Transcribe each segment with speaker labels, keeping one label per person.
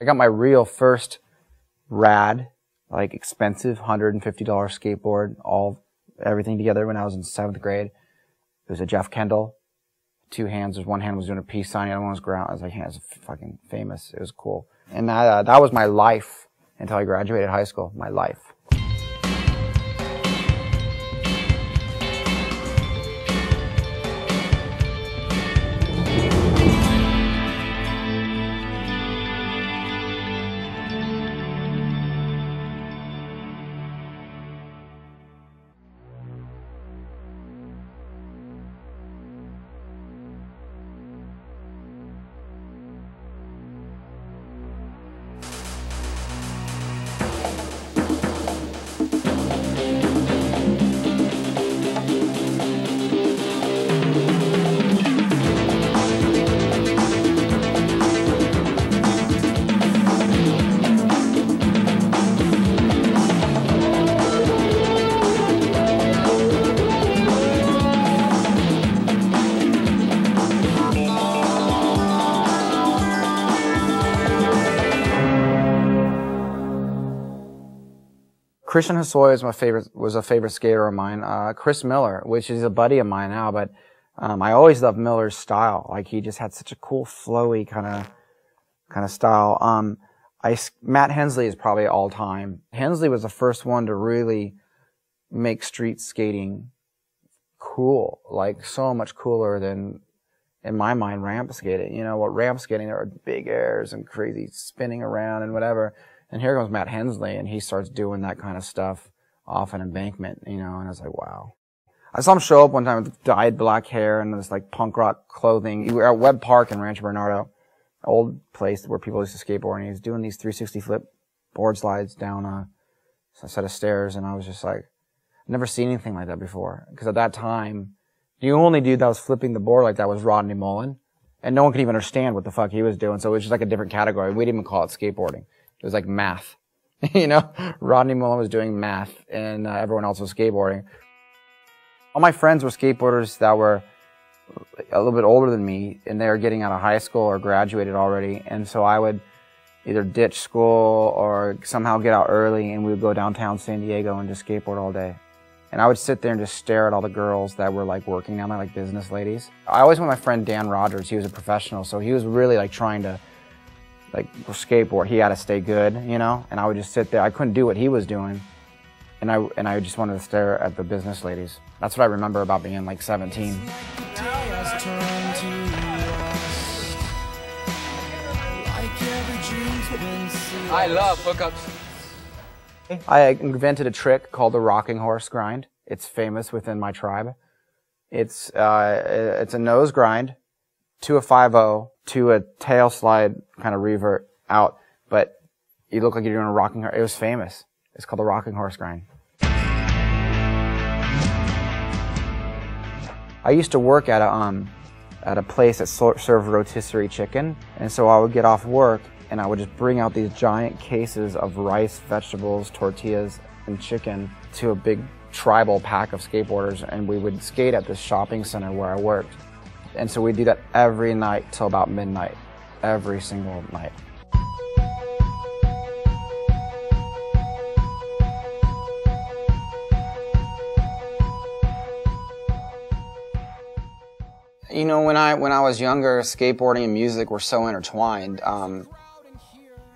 Speaker 1: I got my real first rad, like expensive $150 skateboard, everything together when I was in 7th grade. It was a Jeff Kendall, 2 hands. One hand was doing a peace sign, the other one was ground. I was like, yeah, it's fucking famous. It was cool. And that was my life until I graduated high school. My life. Christian Hosoi was a favorite skater of mine. Chris Miller, which is a buddy of mine now, but I always loved Miller's style. Like, he just had such a cool, flowy kind of style. Matt Hensley is probably all time. Hensley was the first one to really make street skating cool, like so much cooler than, in my mind, ramp skating. You know, what ramp skating, there were big airs and crazy spinning around and whatever. And here comes Matt Hensley, and he starts doing that kind of stuff off an embankment, you know, and I was like, wow. I saw him show up one time with dyed black hair and this like punk rock clothing. We were at Webb Park in Rancho Bernardo, old place where people used to skateboard, and he was doing these 360 flip board slides down a set of stairs, and I was just like, I've never seen anything like that before. Because at that time, the only dude that was flipping the board like that was Rodney Mullen, and no one could even understand what the fuck he was doing, so it was just like a different category. We didn't even call it skateboarding. It was like math, you know? Rodney Mullen was doing math, and everyone else was skateboarding. All my friends were skateboarders that were a little bit older than me, and they were getting out of high school or graduated already, and so I would either ditch school or somehow get out early, and we would go downtown San Diego and just skateboard all day. And I would sit there and just stare at all the girls that were like working down there, like business ladies. I always went with my friend Dan Rogers. He was a professional, so he was really like trying to like skateboard. He had to stay good, you know, and I would just sit there. I couldn't do what he was doing, and I just wanted to stare at the business ladies. That's what I remember about being like 17.
Speaker 2: I love hookups.
Speaker 1: I invented a trick called the rocking horse grind. It's famous within my tribe. It's a nose grind to a 5-0 to a tail slide kind of revert out, but you look like you're doing a rocking horse. It was famous. It's called the rocking horse grind. I used to work at a place that served rotisserie chicken, and so I would get off work and I would just bring out these giant cases of rice, vegetables, tortillas, and chicken to a big tribal pack of skateboarders, and we would skate at this shopping center where I worked. And so we'd do that every night till about midnight, every single night. You know, when I was younger, skateboarding and music were so intertwined.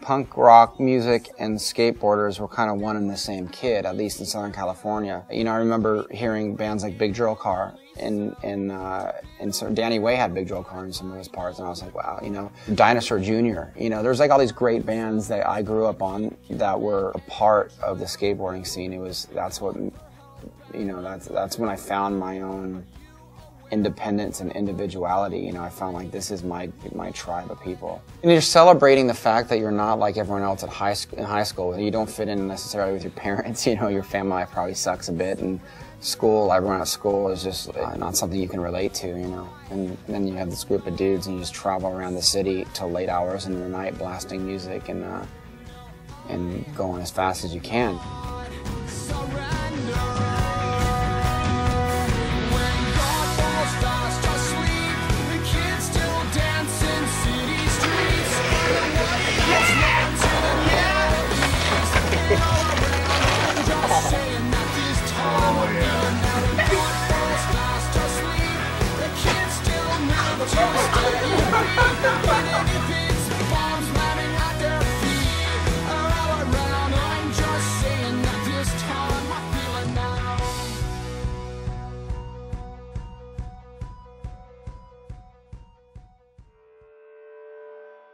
Speaker 1: Punk rock music and skateboarders were kind of one and the same kid, at least in Southern California. You know, I remember hearing bands like Big Drill Car, and so Danny Way had Big Drill Car in some of his parts, and I was like, wow, you know. Dinosaur Jr., you know, there's like all these great bands that I grew up on that were a part of the skateboarding scene. That's what, you know, that's when I found my own independence and individuality. You know, I found like this is my tribe of people. And you're celebrating the fact that you're not like everyone else at in high school. You don't fit in necessarily with your parents. You know, your family life probably sucks a bit, and school, everyone at school is just not something you can relate to, you know. And then you have this group of dudes and you just travel around the city till late hours into the night blasting music and going as fast as you can.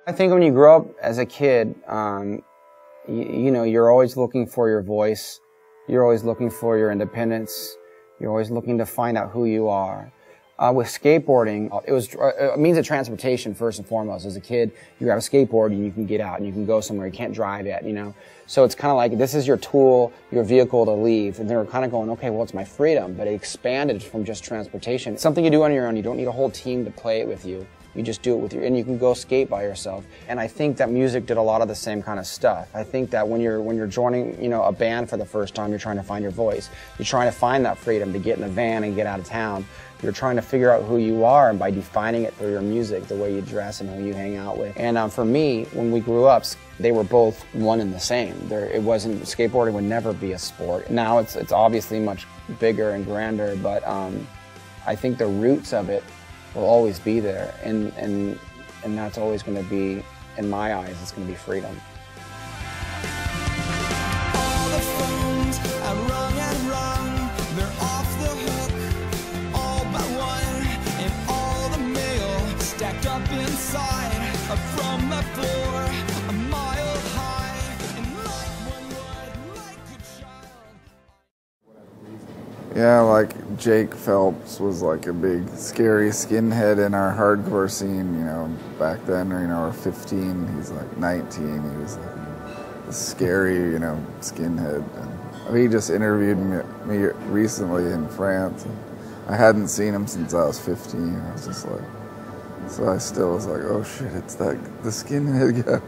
Speaker 1: I think when you grow up as a kid, you know, you're always looking for your voice. You're always looking for your independence. You're always looking to find out who you are. With skateboarding, it was a means of transportation first and foremost. As a kid, you grab a skateboard and you can get out and you can go somewhere. You can't drive yet, you know. So it's kind of like this is your tool, your vehicle to leave. And they were kind of going, okay, well, it's my freedom. But it expanded from just transportation. It's something you do on your own. You don't need a whole team to play it with you. You just do it with and you can go skate by yourself. And I think that music did a lot of the same kind of stuff. I think that when you're joining, you know, a band for the first time, you're trying to find your voice. You're trying to find that freedom to get in a van and get out of town. You're trying to figure out who you are, and by defining it through your music, the way you dress and who you hang out with. And for me, when we grew up, they were both one and the same. It wasn't, skateboarding would never be a sport. Now it's obviously much bigger and grander, but I think the roots of it will always be there, and that's always going to be, in my eyes, it's going to be freedom.
Speaker 3: All the phones are rung and rung, they're off the hook, all but one, and all the mail stacked up inside, from the floor, a mile high, and like one would, like a child.
Speaker 4: Yeah, like Jake Phelps was like a big scary skinhead in our hardcore scene, you know, back then, or, you know, or 15, he's like 19, he was like a scary, you know, skinhead. And he just interviewed me recently in France, and I hadn't seen him since I was 15, I was just like, so I still was like, oh shit, it's that, the skinhead guy.